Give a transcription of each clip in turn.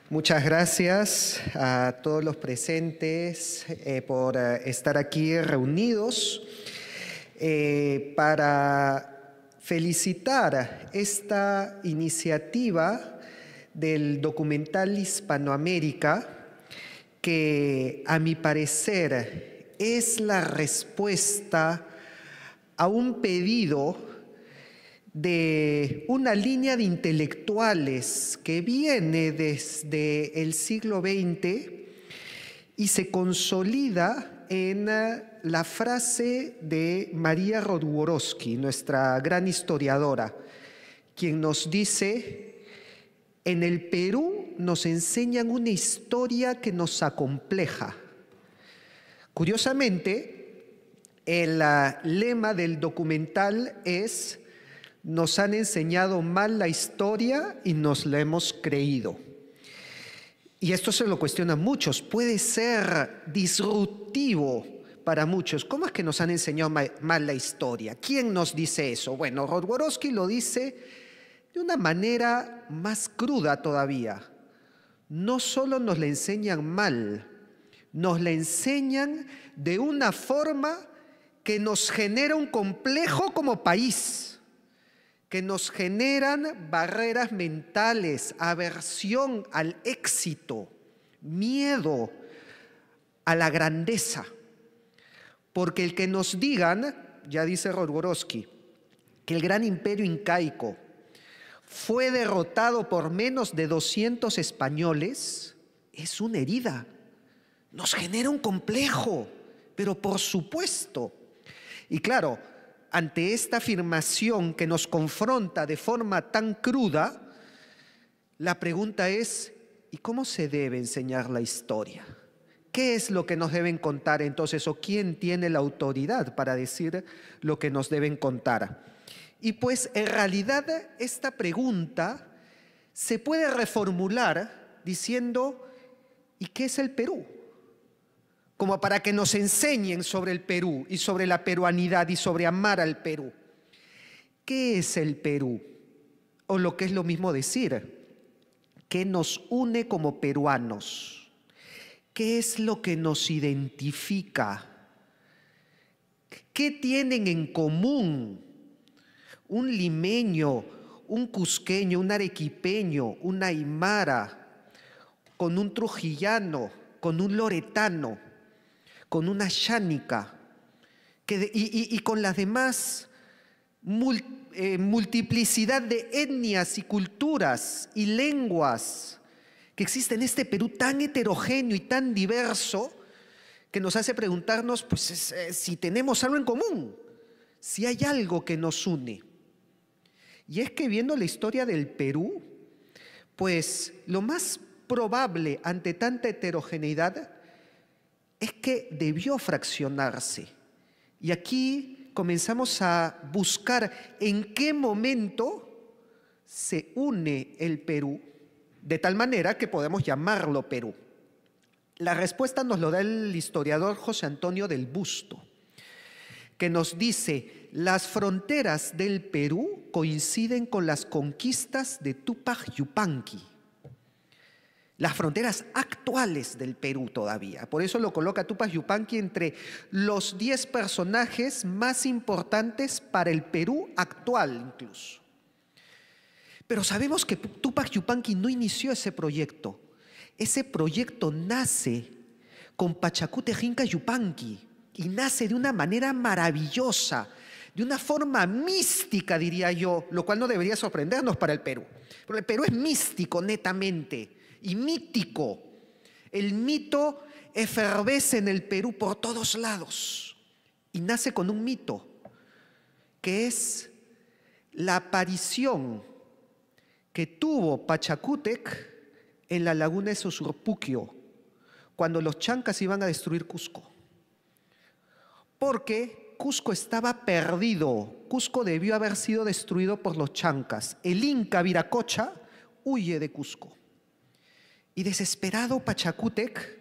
Muchas gracias a todos los presentes por estar aquí reunidos para felicitar esta iniciativa del documental Hispanoamérica, que a mi parecer es la respuesta a un pedido de una línea de intelectuales que viene desde el siglo XX y se consolida en la frase de María Rodworowski, nuestra gran historiadora, quien nos dice: en el Perú nos enseñan una historia que nos acompleja. Curiosamente, el lema del documental es: nos han enseñado mal la historia y nos la hemos creído. Y esto se lo cuestionan muchos. Puede ser disruptivo para muchos. ¿Cómo es que nos han enseñado mal la historia? ¿Quién nos dice eso? Bueno, Rodworowski lo dice de una manera más cruda todavía. No solo nos la enseñan mal, nos la enseñan de una forma que nos genera un complejo como país, que nos generan barreras mentales, aversión al éxito, miedo a la grandeza. Porque el que nos digan, ya dice Rodworowski, que el gran imperio incaico fue derrotado por menos de 200 españoles, es una herida. Nos genera un complejo, pero por supuesto. Y claro, ante esta afirmación que nos confronta de forma tan cruda, la pregunta es: ¿y cómo se debe enseñar la historia? ¿Qué es lo que nos deben contar entonces? ¿O quién tiene la autoridad para decir lo que nos deben contar? Y pues en realidad esta pregunta se puede reformular diciendo: ¿y qué es el Perú? Como para que nos enseñen sobre el Perú y sobre la peruanidad y sobre amar al Perú. ¿Qué es el Perú? O lo que es lo mismo decir, ¿qué nos une como peruanos? ¿Qué es lo que nos identifica? ¿Qué tienen en común un limeño, un cusqueño, un arequipeño, un aymara, con un trujillano, con un loretano, con una xánica y con las demás multiplicidad de etnias y culturas y lenguas que existen en este Perú tan heterogéneo y tan diverso, que nos hace preguntarnos pues, si tenemos algo en común, si hay algo que nos une? Y es que viendo la historia del Perú, pues lo más probable ante tanta heterogeneidad es que debió fraccionarse. Y aquí comenzamos a buscar en qué momento se une el Perú, de tal manera que podemos llamarlo Perú. La respuesta nos lo da el historiador José Antonio del Busto, que nos dice: las fronteras del Perú coinciden con las conquistas de Túpac Yupanqui. Las fronteras actuales del Perú todavía. Por eso lo coloca Túpac Yupanqui entre los 10 personajes más importantes para el Perú actual incluso. Pero sabemos que Túpac Yupanqui no inició ese proyecto. Ese proyecto nace con Pachacútec Inca Yupanqui y nace de una manera maravillosa, de una forma mística, diría yo, lo cual no debería sorprendernos para el Perú. Porque el Perú es místico netamente y mítico. El mito efervece en el Perú por todos lados y nace con un mito, que es la aparición que tuvo Pachacútec en la laguna de Sosurpuquio, cuando los chancas iban a destruir Cusco. Porque Cusco estaba perdido. Cusco debió haber sido destruido por los chancas. El inca Viracocha huye de Cusco. Y desesperado Pachacútec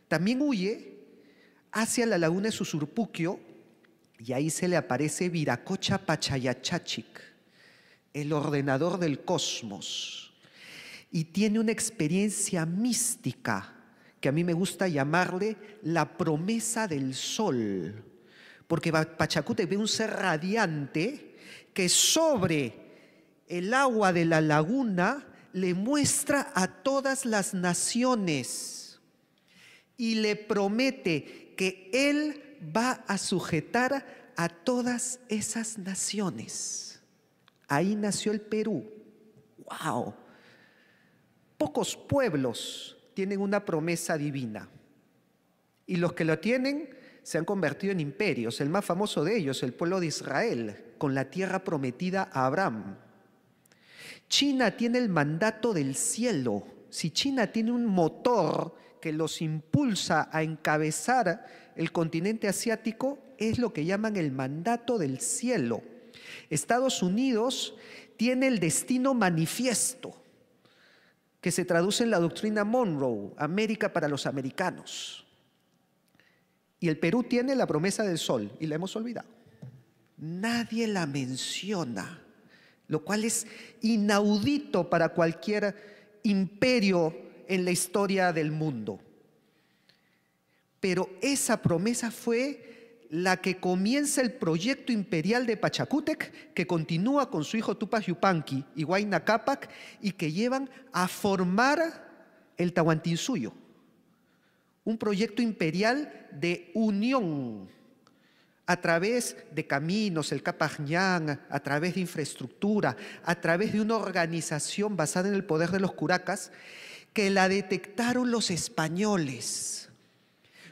también huye hacia la laguna de Susurpuquio, y ahí se le aparece Viracocha Pachayachachic, el ordenador del cosmos. y tiene una experiencia mística que a mí me gusta llamarle la promesa del sol, porque Pachacútec ve un ser radiante que sobre el agua de la laguna le muestra a todas las naciones y le promete que él va a sujetar a todas esas naciones. Ahí nació el Perú. ¡Wow! Pocos pueblos tienen una promesa divina y los que lo tienen se han convertido en imperios. El más famoso de ellos, el pueblo de Israel, con la tierra prometida a Abraham. China tiene el mandato del cielo. Si China tiene un motor que los impulsa a encabezar el continente asiático, es lo que llaman el mandato del cielo. Estados Unidos tiene el destino manifiesto, que se traduce en la doctrina Monroe, América para los americanos. Y el Perú tiene la promesa del sol, y la hemos olvidado. Nadie la menciona, lo cual es inaudito para cualquier imperio en la historia del mundo. Pero esa promesa fue la que comienza el proyecto imperial de Pachacútec, que continúa con su hijo Tupac Yupanqui y Huayna Cápac, y que llevan a formar el Tahuantinsuyo, un proyecto imperial de unión a través de caminos, el Capañán, a través de infraestructura, a través de una organización basada en el poder de los curacas, que la detectaron los españoles.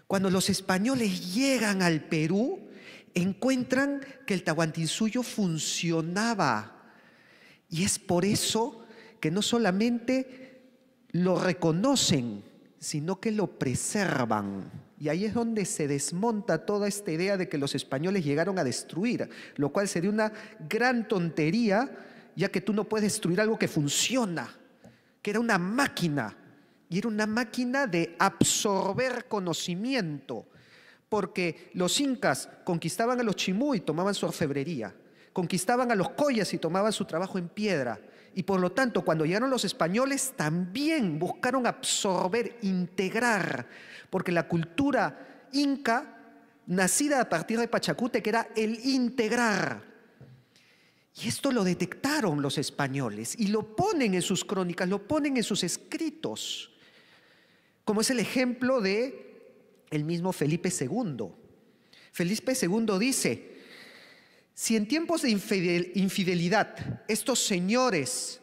Cuando los españoles llegan al Perú, encuentran que el Tahuantinsuyo funcionaba. Y es por eso que no solamente lo reconocen, sino que lo preservan. Y ahí es donde se desmonta toda esta idea de que los españoles llegaron a destruir, lo cual sería una gran tontería, ya que tú no puedes destruir algo que funciona, que era una máquina. Y era una máquina de absorber conocimiento, porque los incas conquistaban a los chimú y tomaban su orfebrería, conquistaban a los collas y tomaban su trabajo en piedra, y por lo tanto cuando llegaron los españoles también buscaron absorber, integrar, porque la cultura inca, nacida a partir de Pachacútec, era el integrar. Y esto lo detectaron los españoles y lo ponen en sus crónicas, lo ponen en sus escritos, como es el ejemplo de el mismo Felipe II. Felipe II dice: si en tiempos de infidelidad estos señores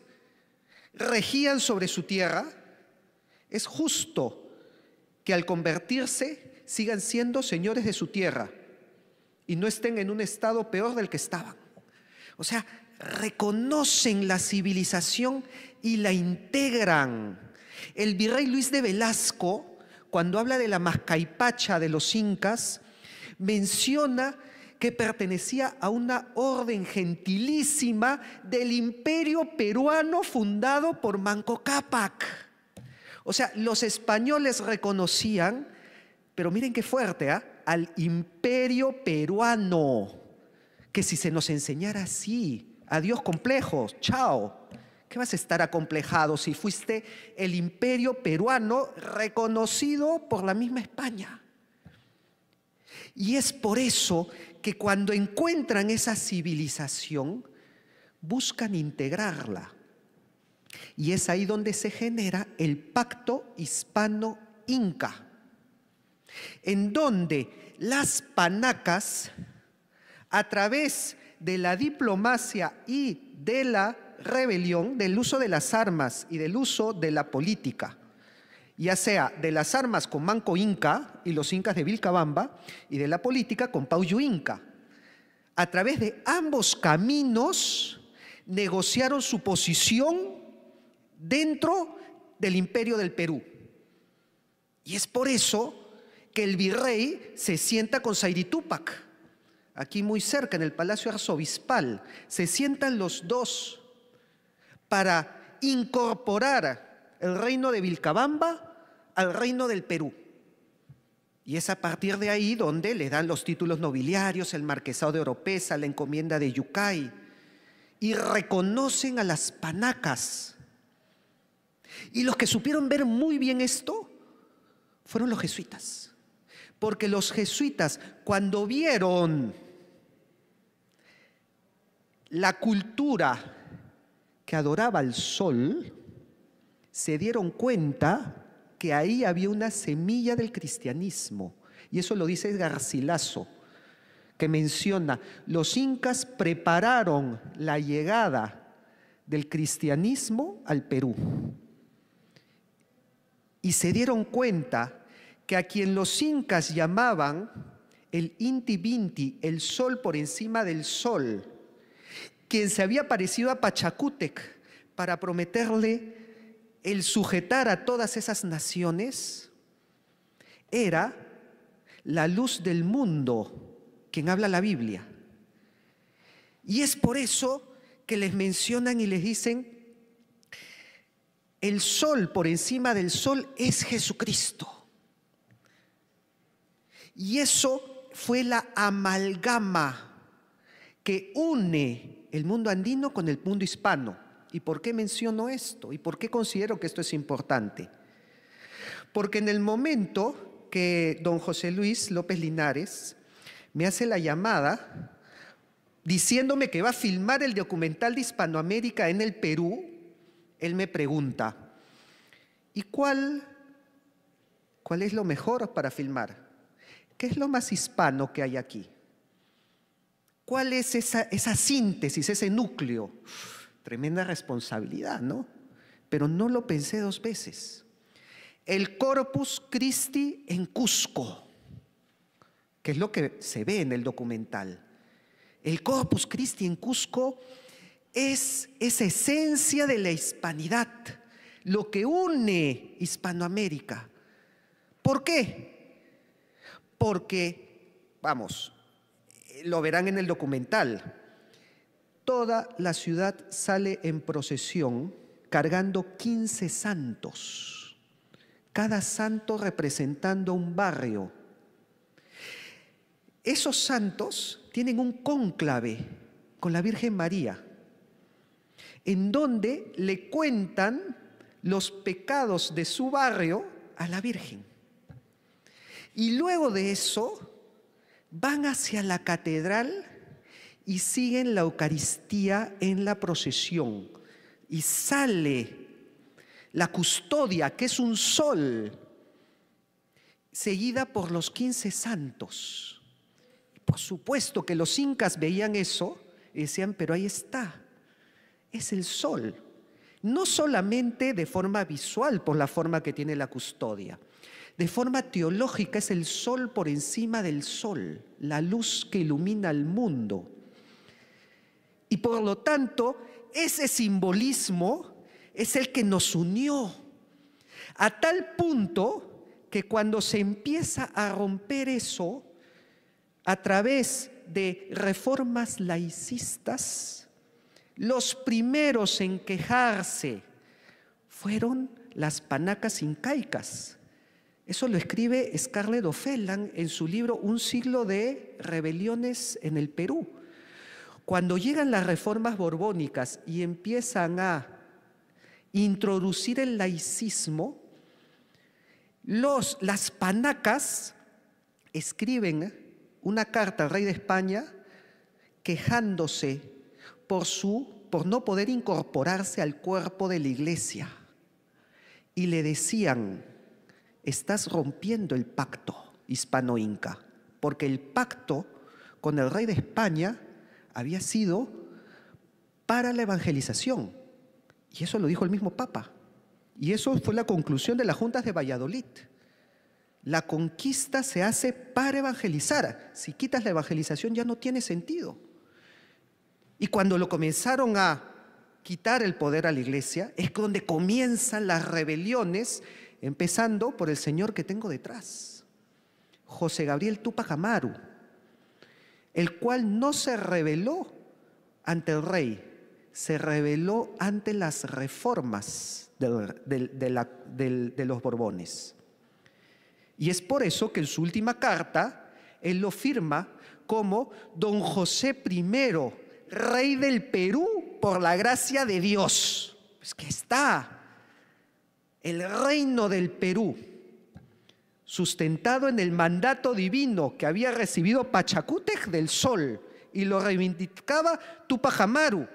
regían sobre su tierra, es justo que al convertirse sigan siendo señores de su tierra y no estén en un estado peor del que estaban. O sea, reconocen la civilización y la integran. El virrey Luis de Velasco, cuando habla de la Mascaipacha de los incas, menciona que pertenecía a una orden gentilísima del imperio peruano fundado por Manco Cápac. O sea, los españoles reconocían, pero miren qué fuerte, al imperio peruano, que si se nos enseñara así, adiós complejos, chao. ¿Qué vas a estar acomplejado si fuiste el imperio peruano reconocido por la misma España? Y es por eso que cuando encuentran esa civilización, buscan integrarla. Y es ahí donde se genera el Pacto Hispano-Inca, en donde las panacas, a través de la diplomacia y de la rebelión, del uso de las armas y del uso de la política, ya sea de las armas con Manco Inca y los incas de Vilcabamba, y de la política con Pauyu Inca, a través de ambos caminos negociaron su posición dentro del imperio del Perú. Y es por eso que el virrey se sienta con Sayri Túpac, aquí muy cerca en el Palacio Arzobispal. Se sientan los dos para incorporar el reino de Vilcabamba al reino del Perú. Y es a partir de ahí donde le dan los títulos nobiliarios, el marquesado de Oropesa, la encomienda de Yucay, y reconocen a las panacas. Y los que supieron ver muy bien esto fueron los jesuitas. Porque los jesuitas, cuando vieron la cultura que adoraba al sol, se dieron cuenta que ahí había una semilla del cristianismo. Y eso lo dice Garcilaso, que menciona, los incas prepararon la llegada del cristianismo al Perú. Y se dieron cuenta que a quien los incas llamaban el Inti Binti, el sol por encima del sol, quien se había parecido a Pachacútec para prometerle el sujetar a todas esas naciones, era la luz del mundo, quien habla la Biblia. Y es por eso que les mencionan y les dicen, el sol por encima del sol es Jesucristo. Y eso fue la amalgama que une el mundo andino con el mundo hispano. ¿Y por qué menciono esto? ¿Y por qué considero que esto es importante? Porque en el momento que don José Luis López Linares me hace la llamada diciéndome que va a filmar el documental de Hispanoamérica en el Perú, él me pregunta, ¿y cuál es lo mejor para filmar? ¿Qué es lo más hispano que hay aquí? ¿Cuál es esa síntesis, ese núcleo? Tremenda responsabilidad, ¿no? Pero no lo pensé dos veces. El Corpus Christi en Cusco, que es lo que se ve en el documental. El Corpus Christi en Cusco es esa esencia de la hispanidad, lo que une Hispanoamérica. ¿Por qué? Porque, vamos, lo verán en el documental, toda la ciudad sale en procesión cargando 15 santos, cada santo representando un barrio. Esos santos tienen un cónclave con la Virgen María, en donde le cuentan los pecados de su barrio a la Virgen. Y luego de eso van hacia la catedral y siguen la Eucaristía en la procesión. Y sale la custodia, que es un sol, seguida por los 15 santos. Por supuesto que los incas veían eso y decían, pero ahí está, es el sol. No solamente de forma visual, por la forma que tiene la custodia. De forma teológica es el sol por encima del sol, la luz que ilumina al mundo. Y por lo tanto, ese simbolismo es el que nos unió, a tal punto que cuando se empieza a romper eso, a través de reformas laicistas, los primeros en quejarse fueron las panacas incaicas. Eso lo escribe Scarlett O'Fellan en su libro Un siglo de rebeliones en el Perú. Cuando llegan las reformas borbónicas y empiezan a introducir el laicismo, las panacas escriben una carta al rey de España quejándose por no poder incorporarse al cuerpo de la iglesia. Y le decían, estás rompiendo el pacto hispano-inca, porque el pacto con el rey de España había sido para la evangelización. Y eso lo dijo el mismo Papa. Y eso fue la conclusión de las juntas de Valladolid. La conquista se hace para evangelizar. Si quitas la evangelización ya no tiene sentido. Y cuando lo comenzaron a quitar el poder a la iglesia, es donde comienzan las rebeliones, empezando por el señor que tengo detrás, José Gabriel Túpac Amaru, el cual no se rebeló ante el rey, se rebeló ante las reformas de los Borbones. Y es por eso que en su última carta, él lo firma como Don José I, rey del Perú por la gracia de Dios. Pues que está. el reino del Perú, sustentado en el mandato divino que había recibido Pachacútec del Sol, y lo reivindicaba Túpac Amaru,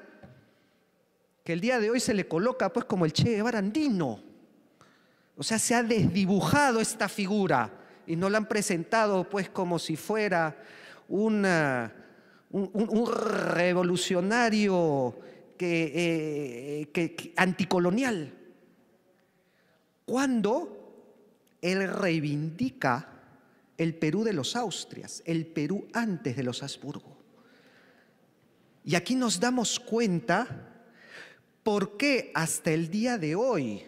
que el día de hoy se le coloca pues como el Che Guevara andino. O sea, se ha desdibujado esta figura y no la han presentado pues como si fuera un revolucionario anticolonial. Cuando él reivindica el Perú de los Austrias, el Perú antes de los Habsburgo. Y aquí nos damos cuenta por qué hasta el día de hoy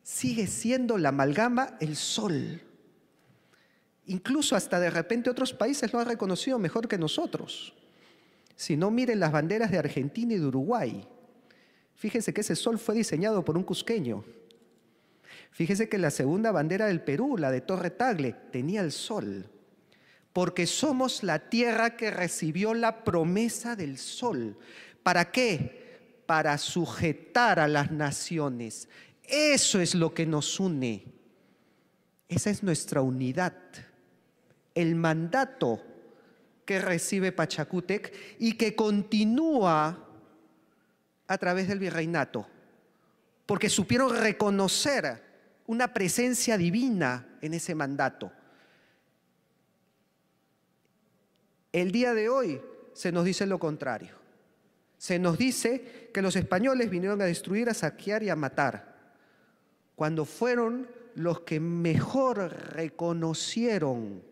sigue siendo la amalgama el sol. Incluso hasta de repente otros países lo han reconocido mejor que nosotros. Si no, miren las banderas de Argentina y de Uruguay. Fíjense que ese sol fue diseñado por un cusqueño. Fíjense que la segunda bandera del Perú, la de Torre Tagle, tenía el sol. Porque somos la tierra que recibió la promesa del sol. ¿Para qué? Para sujetar a las naciones. Eso es lo que nos une. Esa es nuestra unidad. El mandato que recibe Pachacútec y que continúa a través del virreinato, porque supieron reconocer una presencia divina en ese mandato. El día de hoy se nos dice lo contrario. Se nos dice que los españoles vinieron a destruir, a saquear y a matar, cuando fueron los que mejor reconocieron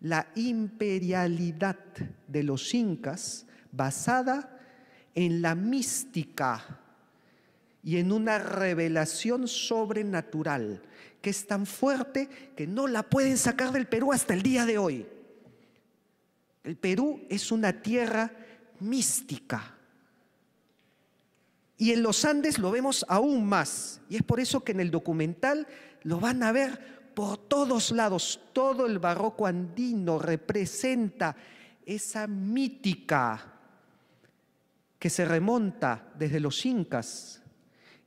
la imperialidad de los incas basada en la mística y en una revelación sobrenatural que es tan fuerte que no la pueden sacar del Perú hasta el día de hoy. El Perú es una tierra mística. Y en los Andes lo vemos aún más. Y es por eso que en el documental lo van a ver por todos lados. Todo el barroco andino representa esa mítica que se remonta desde los incas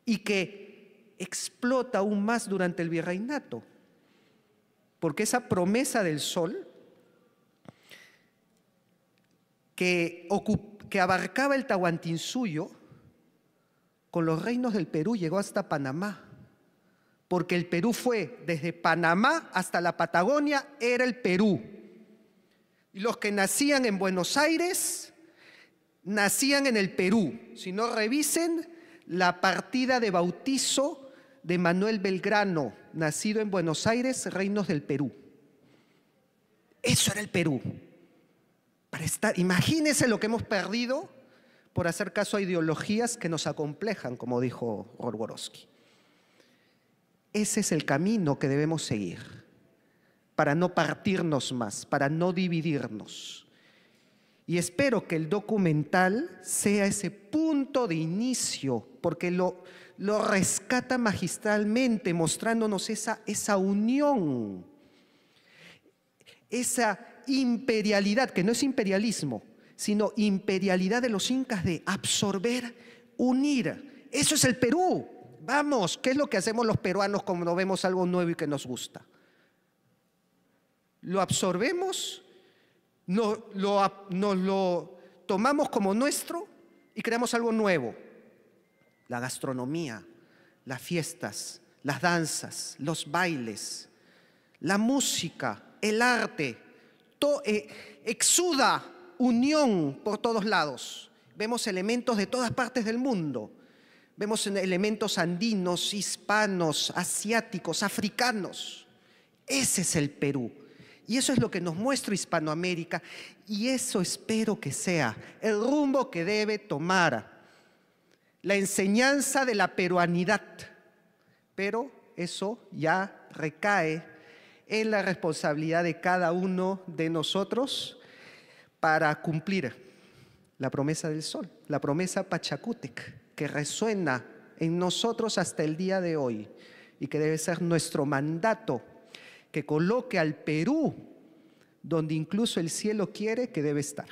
y que explota aún más durante el virreinato. Porque esa promesa del sol que abarcaba el Tahuantinsuyo, con los reinos del Perú llegó hasta Panamá, porque el Perú fue desde Panamá hasta la Patagonia, era el Perú. Y los que nacían en Buenos Aires, nacían en el Perú. Si no, revisen la partida de bautizo de Manuel Belgrano, nacido en Buenos Aires, reinos del Perú. Eso era el Perú. Imagínense lo que hemos perdido por hacer caso a ideologías que nos acomplejan, como dijo Gorgorowski. Ese es el camino que debemos seguir para no partirnos más, para no dividirnos. Y espero que el documental sea ese punto de inicio, porque lo rescata magistralmente, mostrándonos esa unión, esa imperialidad, que no es imperialismo, sino imperialidad de los incas de absorber, unir. Eso es el Perú. Vamos, ¿qué es lo que hacemos los peruanos cuando vemos algo nuevo y que nos gusta? Lo absorbemos, nos lo tomamos como nuestro y creamos algo nuevo. La gastronomía, las fiestas, las danzas, los bailes, la música, el arte, exuda unión por todos lados. Vemos elementos de todas partes del mundo. Vemos elementos andinos, hispanos, asiáticos, africanos. Ese es el Perú. Y eso es lo que nos muestra Hispanoamérica. Y eso espero que sea el rumbo que debe tomar la enseñanza de la peruanidad. Pero eso ya recae en la responsabilidad de cada uno de nosotros para cumplir la promesa del sol, la promesa Pachacútec, que resuena en nosotros hasta el día de hoy y que debe ser nuestro mandato, que coloque al Perú donde incluso el cielo quiere que debe estar.